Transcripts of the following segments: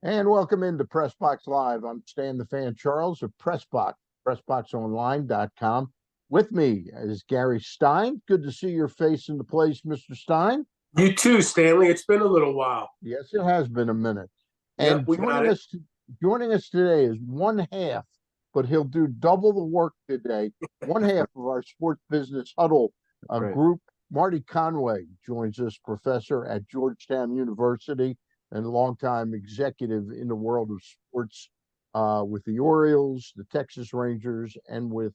And welcome into PressBox Live. I'm Stan the Fan Charles of PressBox, PressBoxOnline.com. With me is Gary Stein. Good to see your face in the place, Mr. Stein. You too, Stanley. It's been a little while. Yes, it has been a minute. Yep, And we got it. joining us today is one half, but he'll do double the work today. One half of our Sports Business Huddle Right. group. Marty Conway joins us, professor at Georgetown University and longtime executive in the world of sports with the Orioles, the Texas Rangers, and with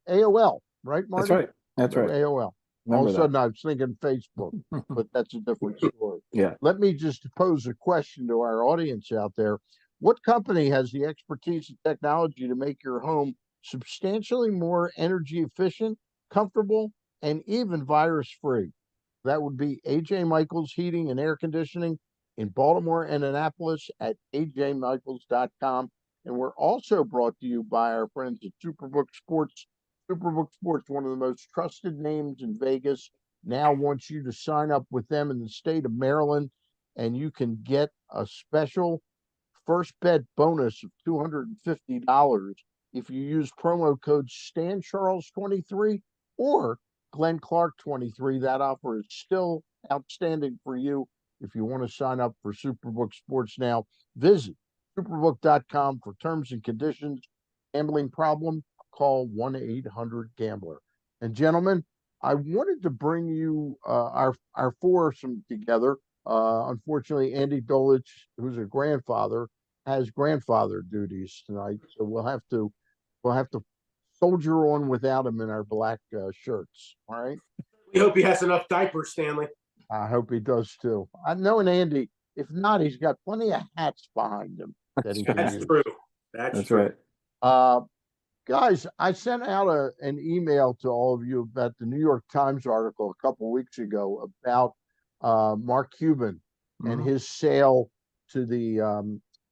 AOL, right, Marty? That's right. That's right. AOL. All of a sudden, I was thinking Facebook, but that's a different story. Yeah. Let me just pose a question to our audience out there. What company has the expertise and technology to make your home substantially more energy efficient, comfortable, and even virus-free? That would be AJ Michaels Heating and Air Conditioning in Baltimore and Annapolis at ajmichaels.com. And we're also brought to you by our friends at Superbook Sports. Superbook Sports, one of the most trusted names in Vegas, now wants you to sign up with them in the state of Maryland, and you can get a special first bet bonus of $250 if you use promo code StanCharles23 or Glenn Clark 23. That offer is still outstanding for you if you want to sign up for Superbook Sports now. Visit superbook.com for terms and conditions. Gambling problem? Call 1-800-GAMBLER. And gentlemen, I wanted to bring you our foursome together. Unfortunately, Andy Dolich, who's a grandfather, has grandfather duties tonight, so we'll have to soldier on without him in our black shirts. All right. We hope he has enough diapers, Stanley. I hope he does too. I know, and Andy, if not, he's got plenty of hats behind him that he can That's use. true. That's true. Right. Guys, I sent out an email to all of you about the New York Times article a couple of weeks ago about Mark Cuban and his sale to the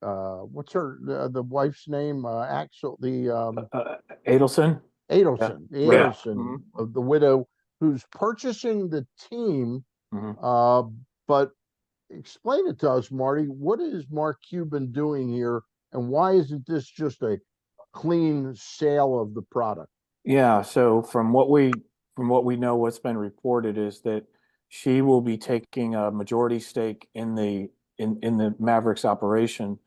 what's the wife's name? Axel, Adelson. Adelson, Yeah. the Right. Adelson of the widow who's purchasing the team. But explain it to us, Marty. What is Mark Cuban doing here, and why isn't this just a clean sale of the product? Yeah. So from what we know, what's been reported is that she will be taking a majority stake in the Mavericks operation,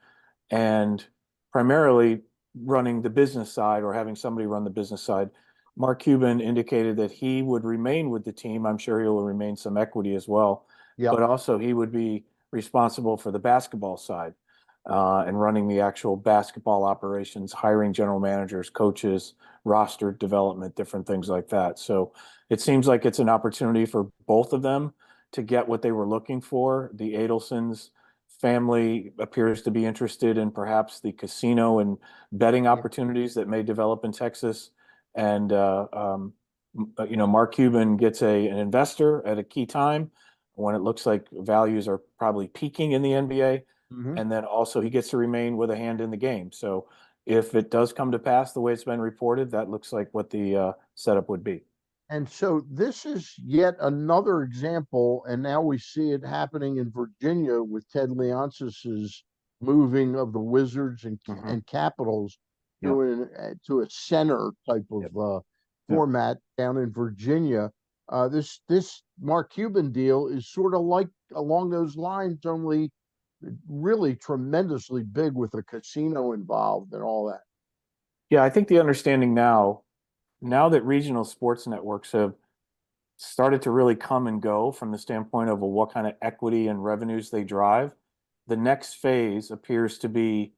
and primarily running the business side or having somebody run the business side. Mark Cuban indicated that he would remain with the team. I'm sure he will remain some equity as well, but also he would be responsible for the basketball side and running the actual basketball operations, hiring general managers, coaches, roster development, different things like that. So it seems like it's an opportunity for both of them to get what they were looking for. The Adelsons family appears to be interested in perhaps the casino and betting opportunities that may develop in Texas. And, Mark Cuban gets an investor at a key time when it looks like values are probably peaking in the NBA. And then also he gets to remain with a hand in the game. So if it does come to pass the way it's been reported, that looks like what the setup would be. And so this is yet another example, and now we see it happening in Virginia with Ted Leoncis's moving of the Wizards and Capitals to a center type of format down in Virginia. This Mark Cuban deal is sort of like along those lines, only really tremendously big with a casino involved and all that. Yeah, I think the understanding now that regional sports networks have started to really come and go from the standpoint of what kind of equity and revenues they drive, the next phase appears to be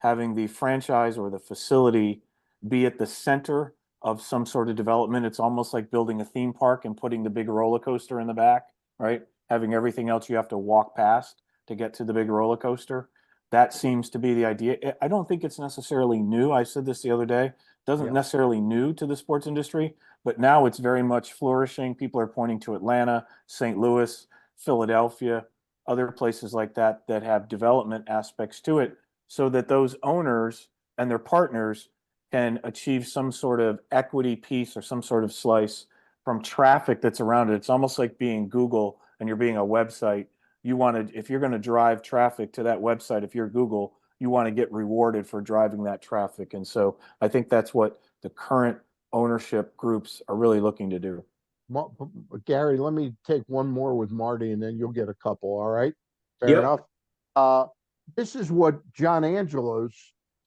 having the franchise or the facility be at the center of some sort of development. It's almost like building a theme park and putting the big roller coaster in the back, right? Having everything else you have to walk past to get to the big roller coaster. That seems to be the idea. I don't think it's necessarily new. I said this the other day. Doesn't necessarily new to the sports industry, but now it's very much flourishing. People are pointing to Atlanta, St. Louis, Philadelphia, other places like that that have development aspects to it, so that those owners and their partners can achieve some sort of equity piece or some sort of slice from traffic that's around it. It's almost like being Google and you're being a website. if you're going to drive traffic to that website, if you're Google, you want to get rewarded for driving that traffic. And so I think that's what the current ownership groups are really looking to do. Gary, let me take one more with Marty and then you'll get a couple. All right. Fair Yep. enough. This is what John Angelos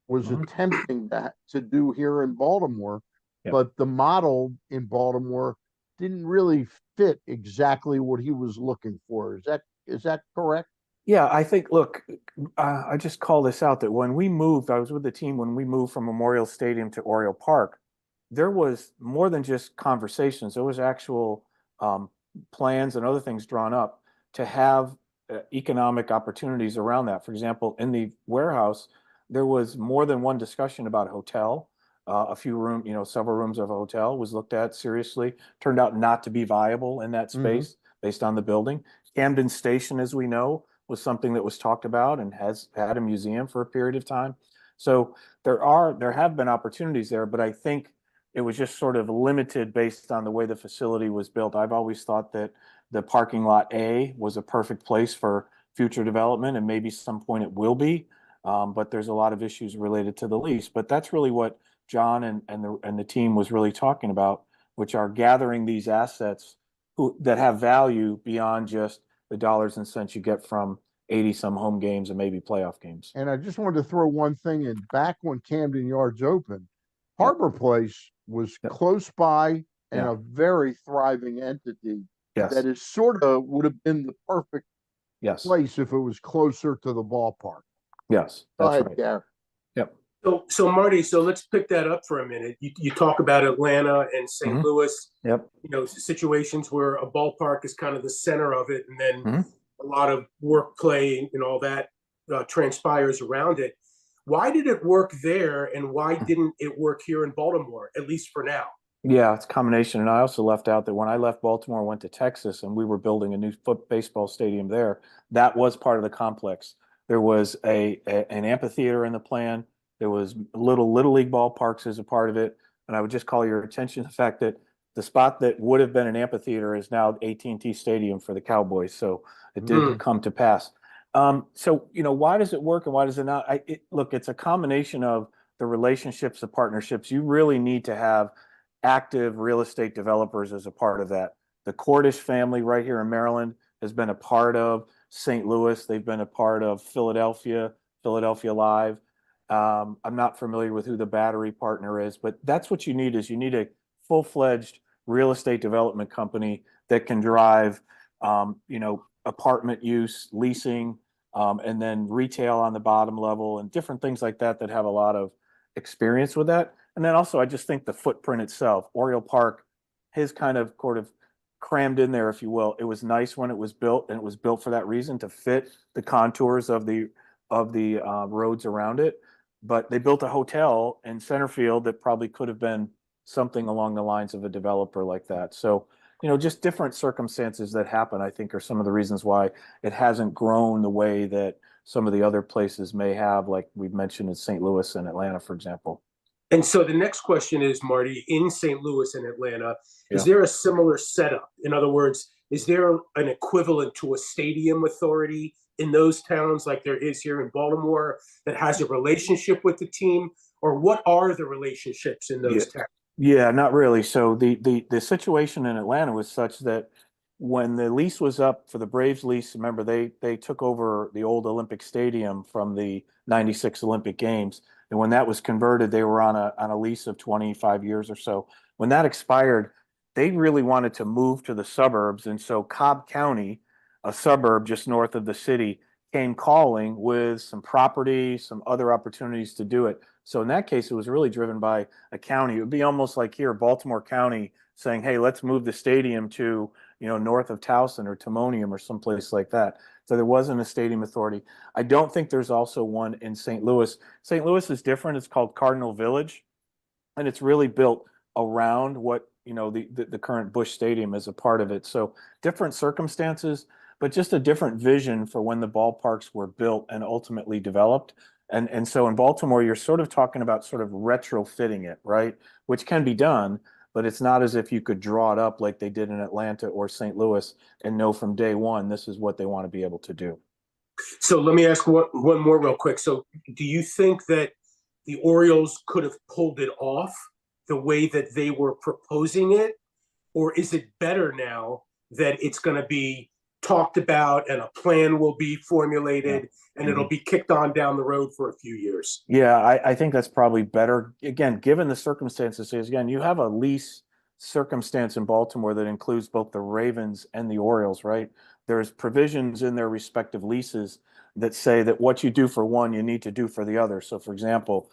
was attempting to do here in Baltimore, but the model in Baltimore didn't really fit exactly what he was looking for. Is that correct? Yeah, I think, look, I just call this out that when we moved, I was with the team when we moved from Memorial Stadium to Oriole Park, there was more than just conversations. There was actual plans and other things drawn up to have economic opportunities around that. For example, in the warehouse, there was more than one discussion about a hotel. Several rooms of a hotel was looked at seriously. Turned out not to be viable in that space based on the building. Camden Station, as we know, was something that was talked about and has had a museum for a period of time. So there have been opportunities there, but I think it was just sort of limited based on the way the facility was built. I've always thought that the parking lot A was a perfect place for future development, and maybe some point it will be. But there's a lot of issues related to the lease. But that's really what John and the team was really talking about, which are gathering these assets that have value beyond just the dollars and cents you get from 80 some home games and maybe playoff games. And I just wanted to throw one thing in. Back when Camden Yards opened, Harbor Place was close by and a very thriving entity that is sort of would have been the perfect place if it was closer to the ballpark. Yes, that's right. Gary. Yep. So Marty, so let's pick that up for a minute. You talk about Atlanta and St. Louis. Yep. Situations where a ballpark is kind of the center of it, and then a lot of work, play, and all that transpires around it. Why did it work there, and why didn't it work here in Baltimore, at least for now? Yeah, it's a combination. And I also left out that when I left Baltimore, went to Texas, and we were building a new baseball stadium there, that was part of the complex. There was an amphitheater in the plan. There was little league ballparks as a part of it. And I would just call your attention to the fact that the spot that would have been an amphitheater is now AT&T Stadium for the Cowboys. So it did come to pass. So, why does it work and why does it not? Look, it's a combination of the relationships, the partnerships. You really need to have active real estate developers as a part of that. The Cordish family right here in Maryland has been a part of St. Louis. They've been a part of Philadelphia Live. I'm not familiar with who the Battery partner is, but that's what you need is you need a full-fledged real estate development company that can drive, apartment use, leasing, and then retail on the bottom level and different things like that have a lot of experience with that. And then also, I just think the footprint itself, Oriole Park, has kind of crammed in there, if you will. It was nice when it was built, and it was built for that reason to fit the contours of the roads around it. But they built a hotel in center field that probably could have been something along the lines of a developer like that. So, just different circumstances that happen, I think, are some of the reasons why it hasn't grown the way that some of the other places may have, like we've mentioned in St. Louis and Atlanta, for example. And so the next question is, Marty, in St. Louis and Atlanta, is there a similar setup? In other words, is there an equivalent to a stadium authority in those towns like there is here in Baltimore that has a relationship with the team? Or what are the relationships in those towns? Yeah, not really. So the situation in Atlanta was such that when the lease was up for the Braves lease, remember they took over the old Olympic Stadium from the 96 Olympic Games. And when that was converted, they were on a lease of 25 years or so. When that expired, they really wanted to move to the suburbs. And so Cobb County, a suburb just north of the city, came calling with some property, some other opportunities to do it. So in that case, it was really driven by a county. It would be almost like here, Baltimore County saying, hey, let's move the stadium to, north of Towson or Timonium or someplace like that. So there wasn't a stadium authority. I don't think there's also one in St. Louis. St. Louis is different. It's called Cardinal Village, and it's really built around what, the current Busch Stadium is a part of it. So different circumstances, but just a different vision for when the ballparks were built and ultimately developed. And so in Baltimore, you're sort of talking about sort of retrofitting it, right? Which can be done, but it's not as if you could draw it up like they did in Atlanta or St. Louis and know from day one this is what they want to be able to do. So let me ask one more real quick. So do you think that the Orioles could have pulled it off the way that they were proposing it? Or is it better now that it's going to be talked about and a plan will be formulated and it'll be kicked on down the road for a few years? Yeah, I think that's probably better. Again, given the circumstances, again, you have a lease circumstance in Baltimore that includes both the Ravens and the Orioles, right? There's provisions in their respective leases that say that what you do for one, you need to do for the other. So, for example,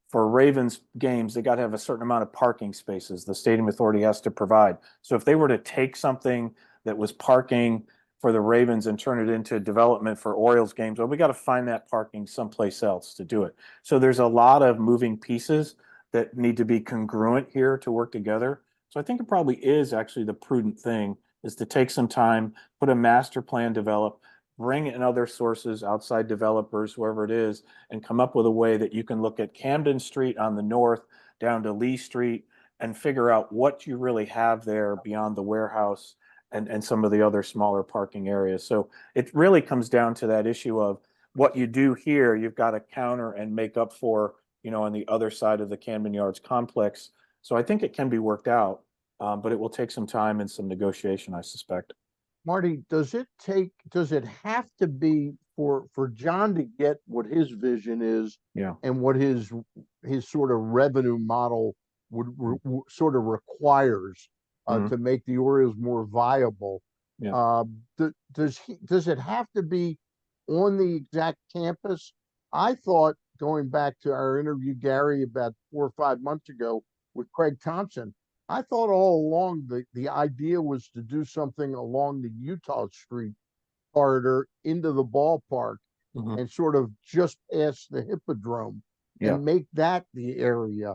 for Ravens games, they got to have a certain amount of parking spaces the stadium authority has to provide. So if they were to take something that was parking for the Ravens and turn it into development for Orioles games, well, we got to find that parking someplace else to do it. So there's a lot of moving pieces that need to be congruent here to work together. So I think it probably is actually the prudent thing is to take some time, put a master plan, develop, bring in other sources, outside developers, whoever it is, and come up with a way that you can look at Camden Street on the north down to Lee Street and figure out what you really have there beyond the warehouse and some of the other smaller parking areas. So it really comes down to that issue of what you do here, you've got to counter and make up for, on the other side of the Camden Yards complex. So I think it can be worked out, but it will take some time and some negotiation, I suspect. Marty, does it have to be for John to get what his vision is and what his sort of revenue model sort of requires to make the Orioles more viable? Does it have to be on the exact campus? I thought, going back to our interview, Gary, about 4 or 5 months ago with Craig Thompson, I thought all along the idea was to do something along the Utah Street corridor into the ballpark and sort of just past the Hippodrome and make that the area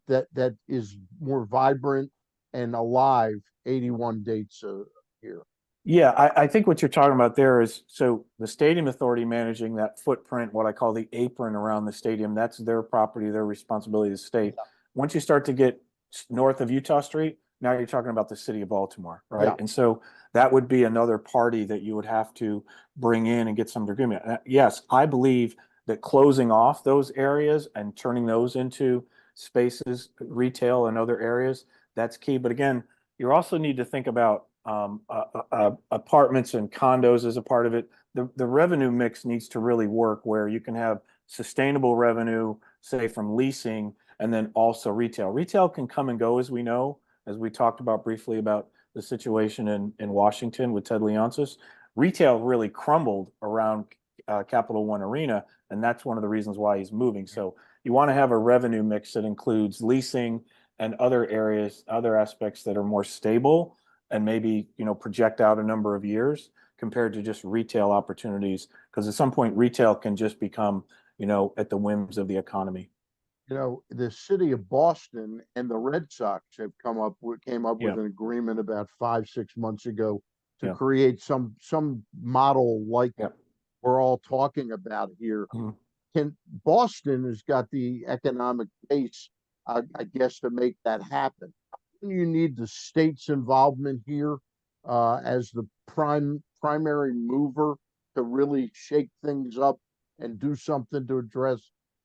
that is more vibrant and alive 81 dates a year. Yeah, I think what you're talking about there is, so the stadium authority managing that footprint, what I call the apron around the stadium, that's their property, their responsibility to the state. Once you start to get north of Utah Street, now you're talking about the city of Baltimore, right? And so that would be another party that you would have to bring in and get some agreement. Yes, I believe that closing off those areas and turning those into spaces, retail and other areas, that's key. But again, you also need to think about apartments and condos as a part of it. The revenue mix needs to really work where you can have sustainable revenue, say from leasing, and then also retail. Retail can come and go, as we know, as we talked about briefly about the situation in Washington with Ted Leonsis. Retail really crumbled around Capital One Arena, and that's one of the reasons why he's moving. So you want to have a revenue mix that includes leasing and other areas, other aspects that are more stable and maybe, project out a number of years compared to just retail opportunities. Because at some point, retail can just become, at the whims of the economy. The city of Boston and the Red Sox have came up with an agreement about 5-6 months ago to create some model like we're all talking about here. Boston has got the economic base, I guess, to make that happen. You need the state's involvement here as the primary mover to really shake things up and do something to address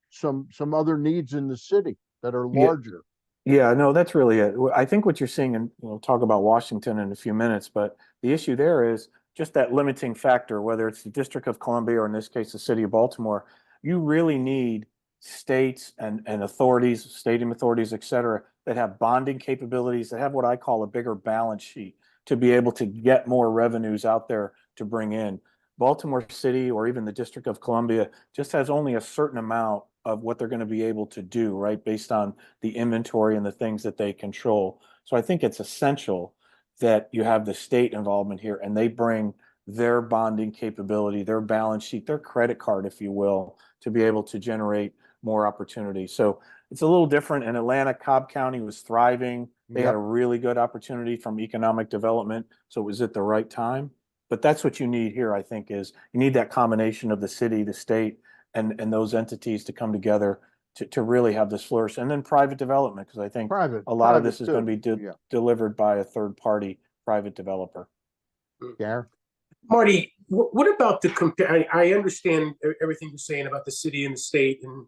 some other needs in the city that are larger. Yeah, no, that's really it. I think what you're seeing, and we'll talk about Washington in a few minutes, but the issue there is just that limiting factor, whether it's the District of Columbia or in this case, the city of Baltimore. You really need states and authorities, stadium authorities, et cetera, that have bonding capabilities, that have what I call a bigger balance sheet to be able to get more revenues out there to bring in. Baltimore City or even the District of Columbia just has only a certain amount of what they're going to be able to do, right, based on the inventory and the things that they control. So I think it's essential that you have the state involvement here and they bring their bonding capability, their balance sheet, their credit card, if you will, to be able to generate more opportunity. So it's a little different. In Atlanta, Cobb County was thriving. They had a really good opportunity from economic development. So it was at the right time. But that's what you need here, I think, is you need that combination of the city, the state, and those entities to come together to really have this flourish. And then private development, because I think a lot of this is going to be delivered by a third party private developer. Yeah. Marty, what about the compare? I understand everything you're saying about the city and the state and,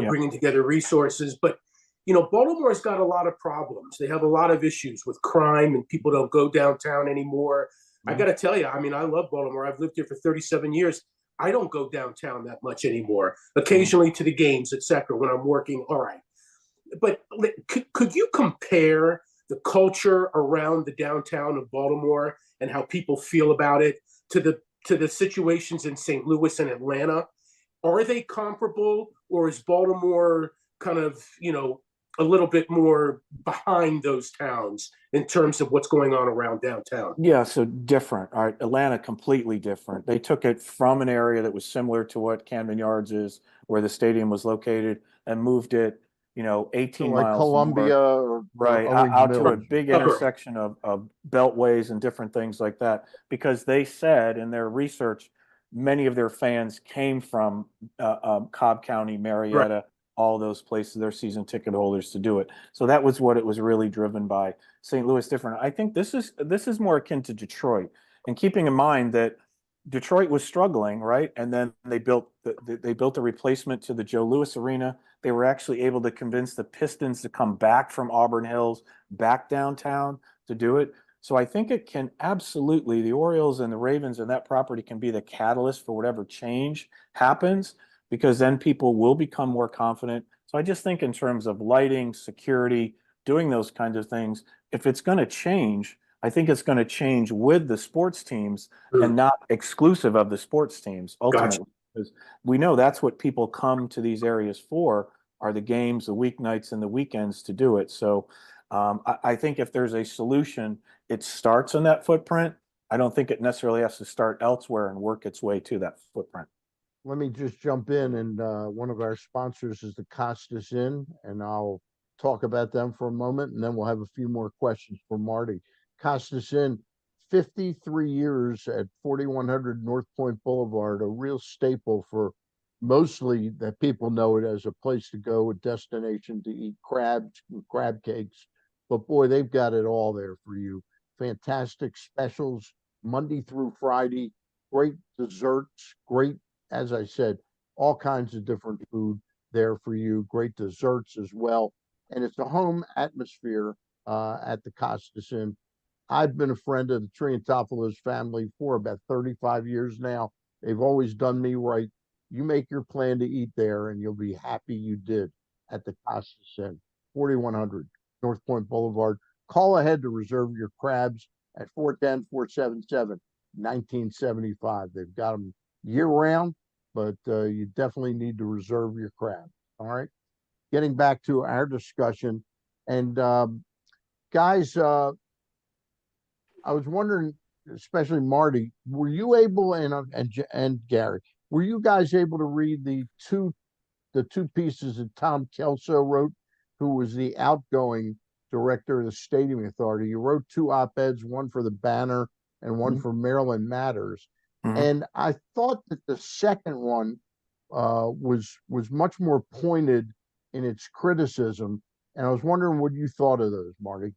bringing together resources, but, Baltimore's got a lot of problems. They have a lot of issues with crime and people don't go downtown anymore. I got to tell you, I mean, I love Baltimore. I've lived here for 37 years. I don't go downtown that much anymore, occasionally to the games, etc. when I'm working. All right. But could you compare the culture around the downtown of Baltimore and how people feel about it to the situations in St. Louis and Atlanta? Are they comparable, or is Baltimore kind of, a little bit more behind those towns in terms of what's going on around downtown? Yeah, so different. All right, Atlanta, completely different. They took it from an area that was similar to what Camden Yards is, where the stadium was located, and moved it, 18 like miles Columbia north, or out to a Mills. big intersection of beltways and different things like that, because they said in their research, many of their fans came from Cobb County, Marietta, all those places, their season ticket holders to do it. So that was what it was really driven by. St. Louis different. I think this is more akin to Detroit, and keeping in mind that Detroit was struggling, right? And then they built a replacement to the Joe Louis Arena. They were actually able to convince the Pistons to come back from Auburn Hills back downtown to do it. So I think it can absolutely, the Orioles and the Ravens and that property can be the catalyst for whatever change happens, because then people will become more confident. So I just think in terms of lighting, security, doing those kinds of things, if it's going to change, I think it's going to change with the sports teams and not exclusive of the sports teams ultimately. Because we know that's what people come to these areas for, are the games, the weeknights and the weekends to do it. So I think if there's a solution, it starts in that footprint. I don't think it necessarily has to start elsewhere and work its way to that footprint. Let me just jump in, and one of our sponsors is the Costas Inn, and I'll talk about them for a moment, and then we'll have a few more questions for Marty. Costas Inn, 53 years at 4100 North Point Boulevard, a real staple for mostly that people know it as a place to go, a destination to eat crabs and crab cakes. But boy, they've got it all there for you. Fantastic specials Monday through Friday, great desserts, great, as I said, all kinds of different food there for you, great desserts as well. And it's a home atmosphere at the Costas Inn. I've been a friend of the Triantopoulos family for about 35 years now. They've always done me right. You make your plan to eat there, and you'll be happy you did at the Costas Inn, 4100 North Point Boulevard. Call ahead to reserve your crabs at 410-477-1975. They've got them year round, but you definitely need to reserve your crab. All right. Getting back to our discussion, and guys, I was wondering, especially Marty, were you able, and Gary, were you guys able to read the two pieces that Tom Kelso wrote, who was the outgoing director of the Stadium Authority? You wrote two op-eds, one for the Banner and one for Maryland Matters. And I thought that the second one was much more pointed in its criticism. And I was wondering what you thought of those, Marty.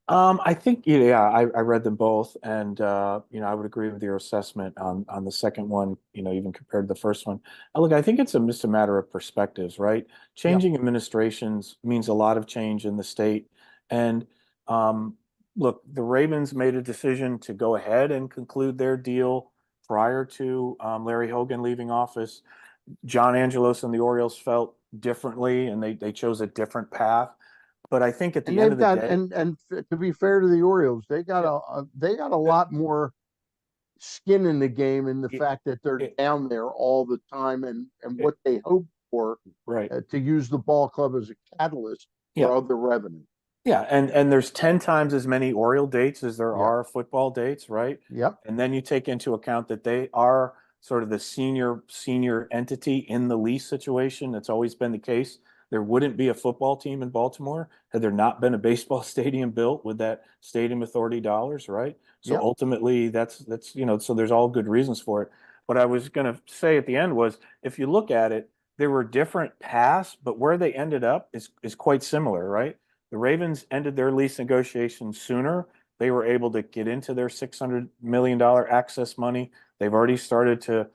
I think, I read them both, and I would agree with your assessment on the second one, even compared to the first one. Look, I think it's just a matter of perspectives, right? Changing administrations means a lot of change in the state. And look, the Ravens made a decision to go ahead and conclude their deal prior to Larry Hogan leaving office. John Angelos and the Orioles felt differently, and they chose a different path. But I think at the end of the day, and to be fair to the Orioles, they got a lot more skin in the game in the fact that they're down there all the time, and what they hope for, to use the ball club as a catalyst for other revenue. Yeah, and there's 10 times as many Oriole dates as there are football dates, right? Yep. And then you take into account that they are sort of the senior entity in the lease situation. That's always been the case. There wouldn't be a football team in Baltimore had there not been a baseball stadium built with that Stadium Authority dollars, right? So ultimately, that's so there's all good reasons for it. What I was going to say at the end was, if you look at it, there were different paths, but where they ended up is quite similar, right? The Ravens ended their lease negotiations sooner. They were able to get into their $600 million access money. They've already started to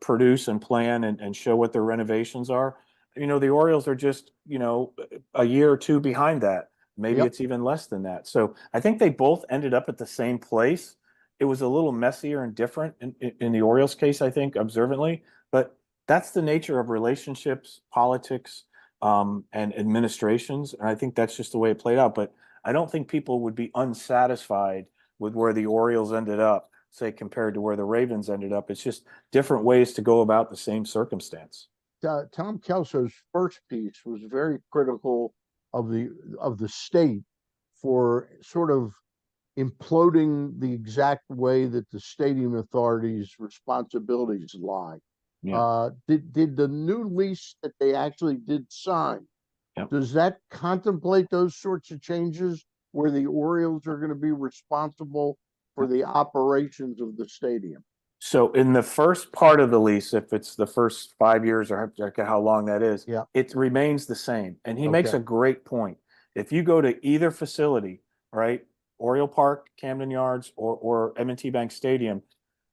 produce and plan and show what their renovations are. The Orioles are just, a year or two behind that. Maybe Yep. it's even less than that. So I think they both ended up at the same place. It was a little messier and different in the Orioles case, I think, observantly, but that's the nature of relationships, politics, and administrations. And I think that's just the way it played out. But I don't think people would be unsatisfied with where the Orioles ended up, say, compared to where the Ravens ended up. It's just different ways to go about the same circumstance. Tom Kelso's first piece was very critical of the state for sort of imploding the exact way that the stadium authority's responsibilities lie. Yeah. Did the new lease that they actually did sign, Yep. does that contemplate those sorts of changes where the Orioles are going to be responsible for the operations of the stadium? So in the first part of the lease, if it's the first 5 years or how long that is, Yeah. it remains the same. And he makes Okay. a great point. If you go to either facility, right, Oriole Park, Camden Yards, or M&T Bank Stadium,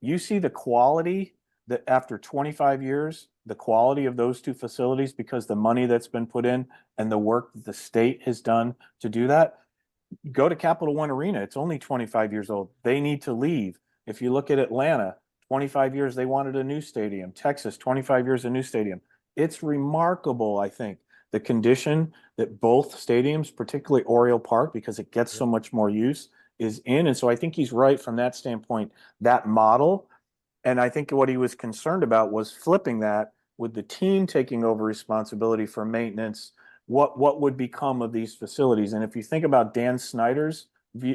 you see the quality that after 25 years, the quality of those two facilities, because the money that's been put in and the work that the state has done to do that. Go to Capital One Arena. It's only 25 years old. They need to leave. If you look at Atlanta, 25 years, they wanted a new stadium. Texas, 25 years, a new stadium. It's remarkable, I think, the condition that both stadiums, particularly Oriole Park, because it gets so much more use, is in. And so I think he's right from that standpoint, that model. And I think what he was concerned about was flipping that with the team taking over responsibility for maintenance. What would become of these facilities? And if you think about Dan Snyder's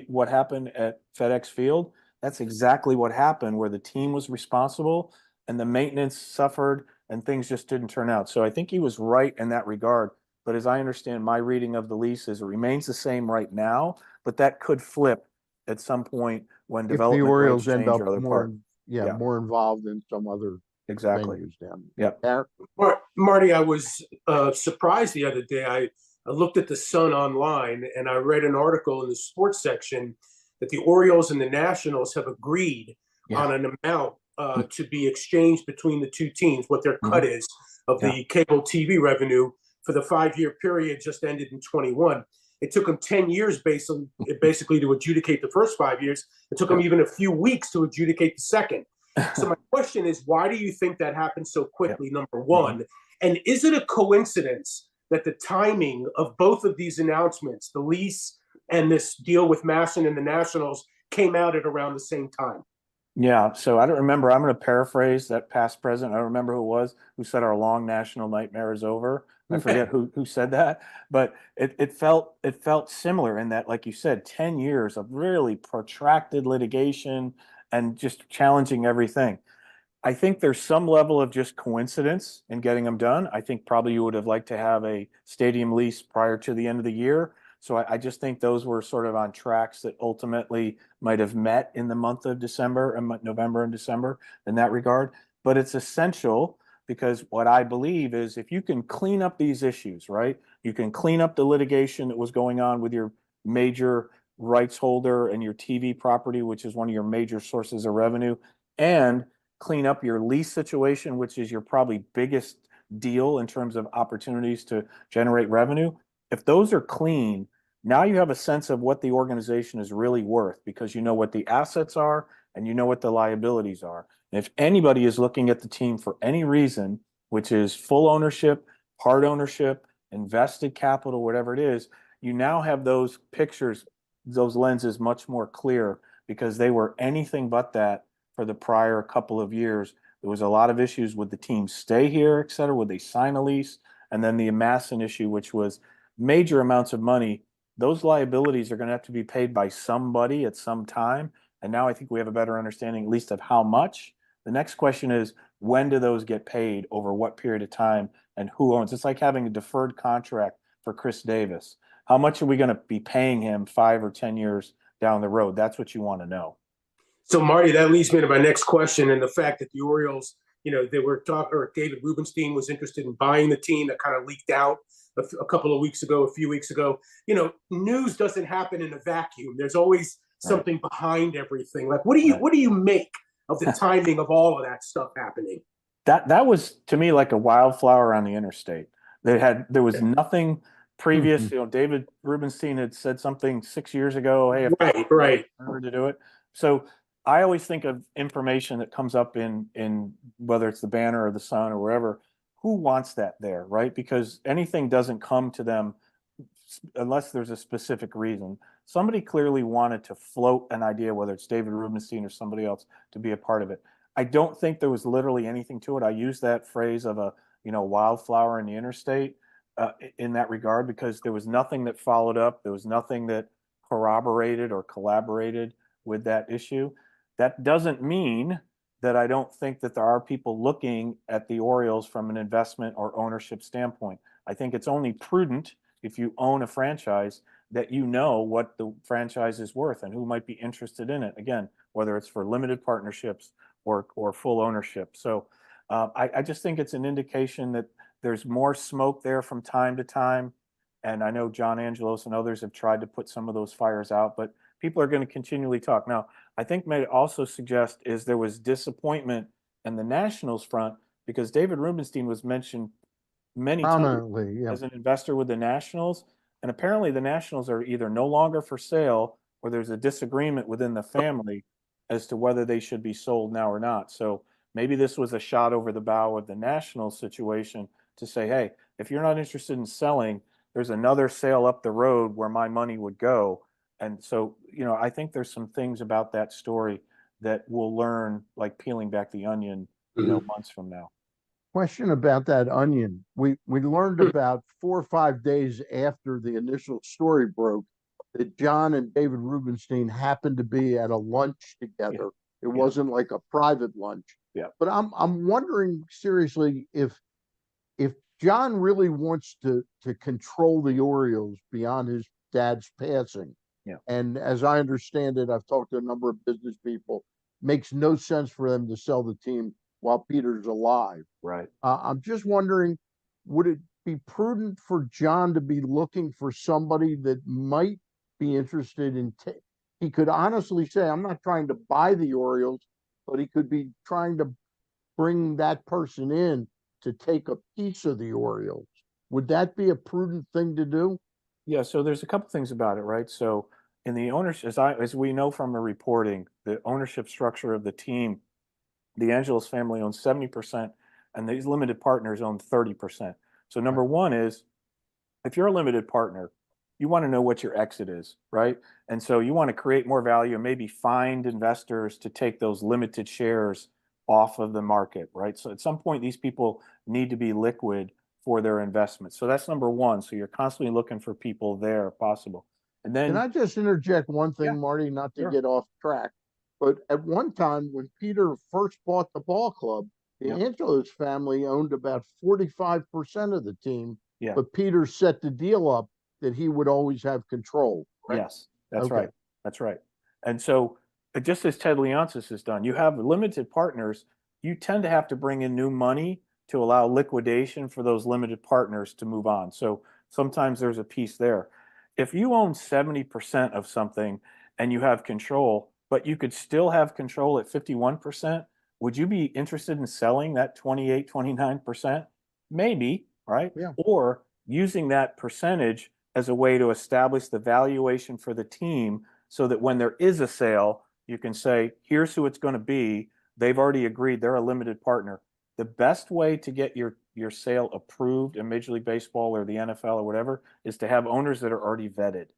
what happened at FedEx Field, that's exactly what happened, where the team was responsible and the maintenance suffered and things just didn't turn out. So I think he was right in that regard. But as I understand, my reading of the lease is it remains the same right now, but that could flip at some point when If the development rights Orioles end change up or other more, part. yeah, Yeah. more involved in some other Exactly. venues down Yep. there. Marty, I was surprised the other day. I looked at the Sun online and I read an article in the sports section that the Orioles and the Nationals have agreed on an amount to be exchanged between the two teams, what their cut is of the cable TV revenue for the 5-year period just ended in 21. It took them 10 years basically to adjudicate the first 5 years. It took them even a few weeks to adjudicate the second. So my question is, why do you think that happened so quickly, number one? And is it a coincidence that the timing of both of these announcements, the lease and this deal with Masson and the Nationals, came out at around the same time? Yeah, so I don't remember. I'm going to paraphrase that past president. I don't remember who it was who said our long national nightmare is over. I forget who said that, but it felt similar in that, like you said, 10 years of really protracted litigation and just challenging everything. I think there's some level of just coincidence in getting them done. I think probably you would have liked to have a stadium lease prior to the end of the year. So I just think those were sort of on tracks that ultimately might have met in the month of December and November and December in that regard. But it's essential because what I believe is if you can clean up these issues, right? You can clean up the litigation that was going on with your major rights holder and your TV property, which is one of your major sources of revenue, and clean up your lease situation, which is your probably biggest deal in terms of opportunities to generate revenue. If those are clean, now you have a sense of what the organization is really worth because you know what the assets are and you know what the liabilities are. And if anybody is looking at the team for any reason, which is full ownership, part ownership, invested capital, whatever it is, you now have those pictures, those lenses much more clear because they were anything but that for the prior couple of years. There was a lot of issues with the team stay here, et cetera. Would they sign a lease? And then the Masson issue, which was major amounts of money. Those liabilities are going to have to be paid by somebody at some time. And now I think we have a better understanding, at least of how much. The next question is, when do those get paid, over what period of time, and who owns? It's like having a deferred contract for Chris Davis. How much are we going to be paying him 5 or 10 years down the road? That's what you want to know. So, Marty, that leads me to my next question, and the fact that the Orioles they were talking, or David Rubenstein was interested in buying the team. That kind of leaked out a couple of weeks ago, a few weeks ago. News doesn't happen in a vacuum. There's always something behind everything. Like, what do you make of the timing of all of that stuff happening? That was to me like a wildflower on the interstate. There was nothing previous. David Rubenstein had said something 6 years ago. Hey, right, to do it. So I always think of information that comes up in whether it's the Banner or the Sun or wherever. Who wants that there, right? Because anything doesn't come to them unless there's a specific reason. Somebody clearly wanted to float an idea, whether it's David Rubenstein or somebody else, to be a part of it. I don't think there was literally anything to it. I use that phrase of a wildflower in the interstate in that regard, because there was nothing that followed up. There was nothing that corroborated or collaborated with that issue. That doesn't mean that I don't think that there are people looking at the Orioles from an investment or ownership standpoint. I think it's only prudent, if you own a franchise, that you know what the franchise is worth and who might be interested in it. Again, whether it's for limited partnerships or full ownership. So I just think it's an indication that there's more smoke there from time to time. And I know John Angelos and others have tried to put some of those fires out, but people are going to continually talk. Now, I think may also suggest is there was disappointment in the Nationals front, because David Rubenstein was mentioned many times as an investor with the Nationals. And apparently the Nationals are either no longer for sale or there's a disagreement within the family as to whether they should be sold now or not. So maybe this was a shot over the bow of the Nationals situation to say, hey, if you're not interested in selling, there's another sale up the road where my money would go. And so, I think there's some things about that story that we'll learn, like peeling back the onion, months from now. Question about that onion. We learned about 4 or 5 days after the initial story broke that John and David Rubenstein happened to be at a lunch together. It wasn't like a private lunch. But I'm wondering seriously if John really wants to control the Orioles beyond his dad's passing. And as I understand it, I've talked to a number of business people, makes no sense for them to sell the team while Peter's alive. Right. I'm just wondering, would it be prudent for John to be looking for somebody that might be interested in, he could honestly say, I'm not trying to buy the Orioles, but he could be trying to bring that person in to take a piece of the Orioles. Would that be a prudent thing to do? Yeah, so there's a couple things about it, right? So in the ownership, as we know from the reporting, the ownership structure of the team, the Angelos family owns 70%, and these limited partners own 30%. So number one is, if you're a limited partner, you want to know what your exit is, right? And so you want to create more value and maybe find investors to take those limited shares off of the market, right? So at some point, these people need to be liquid for their investment. So that's number one. So you're constantly looking for people there if possible. And then, can I just interject one thing, Marty, not to get off track? But at one time, when Peter first bought the ball club, the Angelos family owned about 45% of the team. But Peter set the deal up that he would always have control. Right? Yes, that's right. That's right. And so, just as Ted Leonsis has done, you have limited partners. You tend to have to bring in new money to allow liquidation for those limited partners to move on. So sometimes there's a piece there. If you own 70% of something and you have control, but you could still have control at 51%, would you be interested in selling that 28, 29%? Maybe, right? Yeah. Or using that percentage as a way to establish the valuation for the team so that when there is a sale, you can say, here's who it's going to be. They've already agreed. They're a limited partner. The best way to get your sale approved in Major League Baseball or the NFL or whatever is to have owners that are already vetted,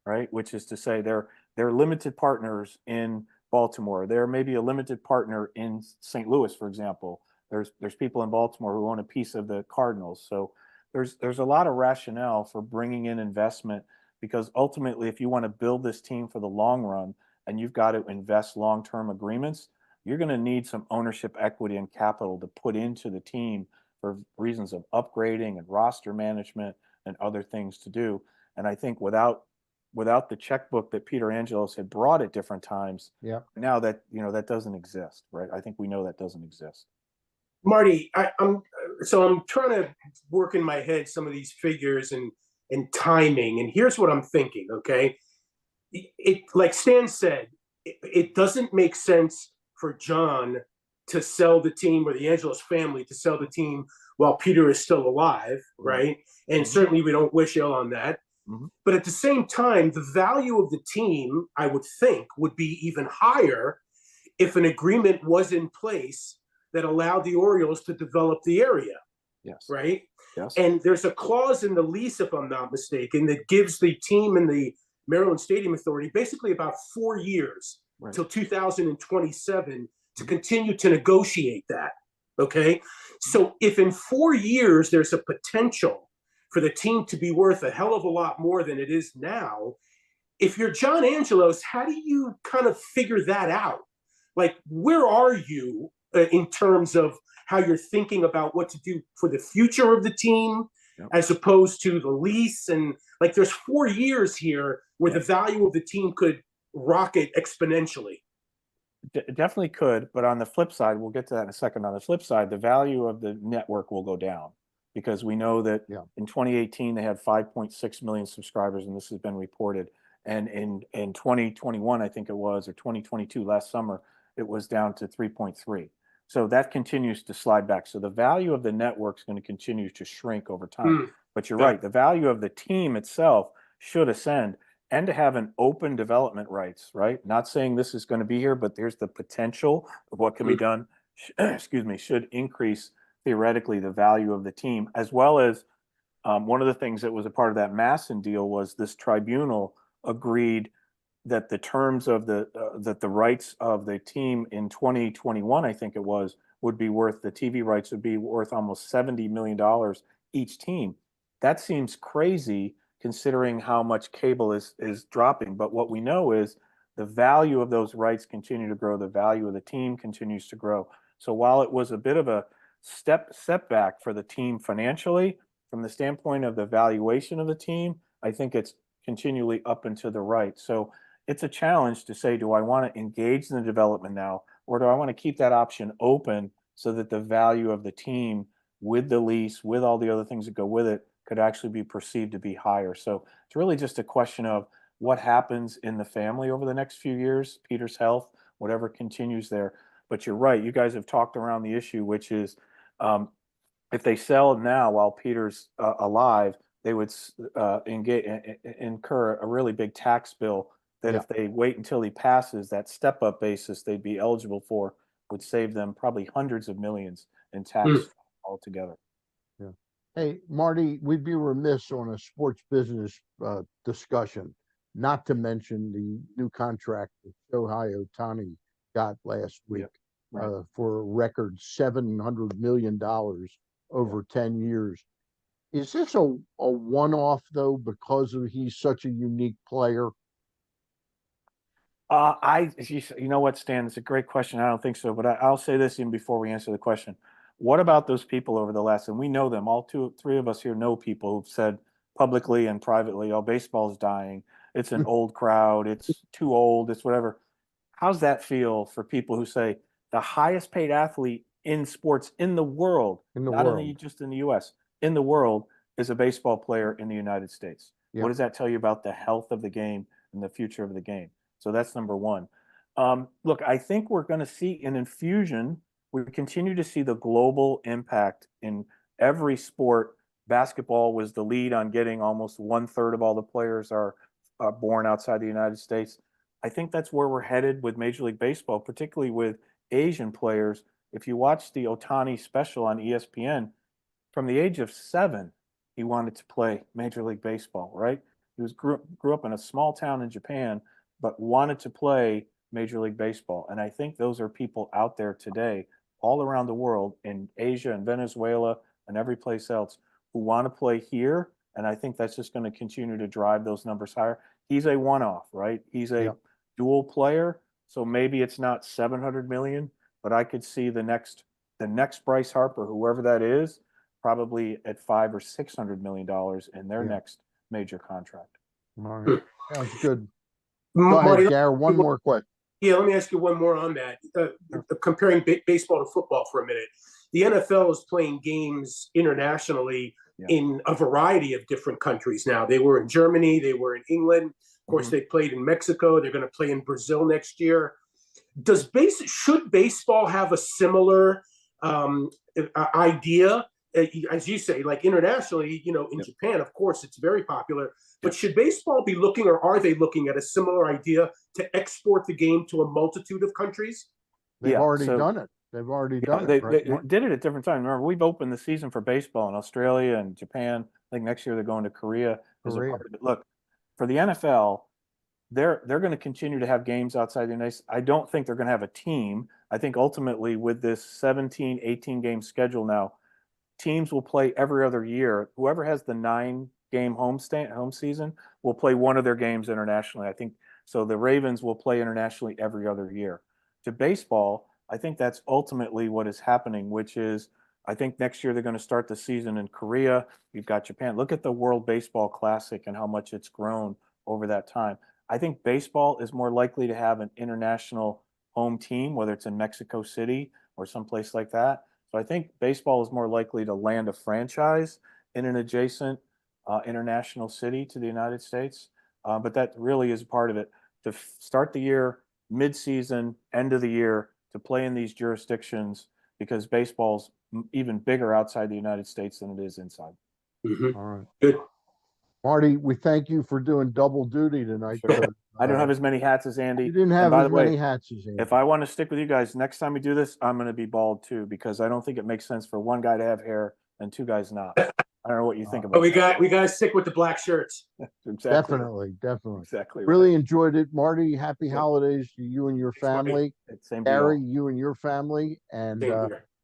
right? Which is to say they're limited partners in Baltimore. They're maybe a limited partner in St. Louis, for example. There's people in Baltimore who own a piece of the Cardinals. So there's a lot of rationale for bringing in investment, because ultimately, if you want to build this team for the long run and you've got to invest long-term agreements, you're going to need some ownership equity and capital to put into the team for reasons of upgrading and roster management and other things to do. And I think without the checkbook that Peter Angelos had brought at different times, now that that doesn't exist, right? I think we know that doesn't exist. Marty, I'm trying to work in my head some of these figures and timing, and here's what I'm thinking. Okay, it like Stan said, it doesn't make sense for John to sell the team or the Angelos family to sell the team while Peter is still alive, right? And certainly we don't wish ill on that. But at the same time, the value of the team, I would think, would be even higher if an agreement was in place that allowed the Orioles to develop the area. Yes. Right? Yes. And there's a clause in the lease, if I'm not mistaken, that gives the team and the Maryland Stadium Authority basically about 4 years till 2027 to continue to negotiate that. Okay. So if in 4 years there's a potential for the team to be worth a hell of a lot more than it is now, if you're John Angelos, how do you kind of figure that out? Like, where are you in terms of how you're thinking about what to do for the future of the team as opposed to the lease? And like, there's 4 years here where the value of the team could rocket exponentially. It definitely could, but on the flip side, we'll get to that in a second. On the flip side, the value of the network will go down because we know that in 2018 they had 5.6 million subscribers, and this has been reported. And in 2021, I think it was, or 2022, last summer, it was down to 3.3. So that continues to slide back. So the value of the network is going to continue to shrink over time. But you're right, the value of the team itself should ascend, and to have an open development rights, right? Not saying this is going to be here, but there's the potential of what can be done, excuse me, should increase theoretically the value of the team, as well as one of the things that was a part of that Masson deal was this tribunal agreed that the terms of that the rights of the team in 2021, I think it was, would be worth, the TV rights would be worth almost $70 million each team. That seems crazy considering how much cable is dropping. But what we know is the value of those rights continue to grow. The value of the team continues to grow. So while it was a bit of a setback for the team financially, from the standpoint of the valuation of the team, I think it's continually up and to the right. So it's a challenge to say, do I want to engage in the development now, or do I want to keep that option open so that the value of the team with the lease, with all the other things that go with it, could actually be perceived to be higher? So it's really just a question of what happens in the family over the next few years, Peter's health, whatever continues there. But you're right, you guys have talked around the issue, which is if they sell now while Peter's alive, they would incur a really big tax bill that if they wait until he passes, that step-up basis they'd be eligible for would save them probably hundreds of millions in tax altogether. Hey, Marty, we'd be remiss on a sports business discussion not to mention the new contract that Shohei Ohtani got last week for a record $700 million over 10 years. Is this a one-off, though, because he's such a unique player? You know what, Stan? It's a great question. I don't think so, but I'll say this even before we answer the question. What about those people over the last, and we know them, all three of us here know people who've said publicly and privately, oh, baseball's dying. It's an old crowd. It's too old. It's whatever. How's that feel for people who say the highest paid athlete in sports in the world, just in the U.S., in the world, is a baseball player in the United States? What does that tell you about the health of the game and the future of the game? So that's number one. Look, I think we're going to see an infusion. We continue to see the global impact in every sport. Basketball was the lead on getting almost 1/3 of all the players are born outside the United States. I think that's where we're headed with Major League Baseball, particularly with Asian players. If you watch the Ohtani special on ESPN, from the age of 7, he wanted to play Major League Baseball, right? He grew up in a small town in Japan, but wanted to play Major League Baseball. And I think those are people out there today, all around the world, in Asia and Venezuela and every place else, who want to play here. And I think that's just going to continue to drive those numbers higher. He's a one-off, right? He's a dual player. So maybe it's not 700 million, but I could see the next Bryce Harper, whoever that is, probably at $500 or $600 million in their next major contract. All right. Sounds good. Go Marty, ahead, Gary. One more question. Yeah, let me ask you one more on that. Comparing baseball to football for a minute. the NFL is playing games internationally in a variety of different countries now. They were in Germany, they were in England. Of course, they played in Mexico. They're going to play in Brazil next year. Should baseball have a similar idea? As you say, like internationally, in Japan, of course, it's very popular. But should baseball be looking, or are they looking at a similar idea to export the game to a multitude of countries? They've already done it. They've already done it. They did it at different times. Remember, we've opened the season for baseball in Australia and Japan. I think next year they're going to Korea as a part of it. Look, for the NFL, they're going to continue to have games outside the United States. I don't think they're going to have a team. I think ultimately with this 17, 18 game schedule now, teams will play every other year. Whoever has the 9-game home season will play one of their games internationally. I think so. The Ravens will play internationally every other year. To baseball, I think that's ultimately what is happening, which is I think next year they're going to start the season in Korea. You've got Japan. Look at the World Baseball Classic and how much it's grown over that time. I think baseball is more likely to have an international home team, whether it's in Mexico City or someplace like that. So I think baseball is more likely to land a franchise in an adjacent international city to the United States. But that really is part of it. To start the year, mid-season, end of the year, to play in these jurisdictions, because baseball's even bigger outside the United States than it is inside. All right. Good. Marty, we thank you for doing double duty tonight. Sure. I don't have as many hats as Andy. You didn't have as many hats as Andy. If I want to stick with you guys, next time we do this, I'm going to be bald too, because I don't think it makes sense for one guy to have hair and two guys not. I don't know what you think about But we got to stick with the black shirts. Exactly. Definitely. Exactly. Really enjoyed it. Marty, happy holidays to you and your family. Same Gary, you and your family. And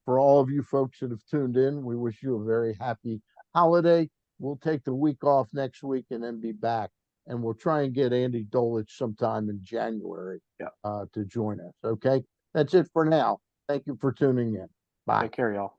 for all of you folks that have tuned in, we wish you a very happy holiday. We'll take the week off next week and then be back. And we'll try and get Andy Dolich sometime in January to join us. Okay. That's it for now. Thank you for tuning in. Bye. Take care, y'all.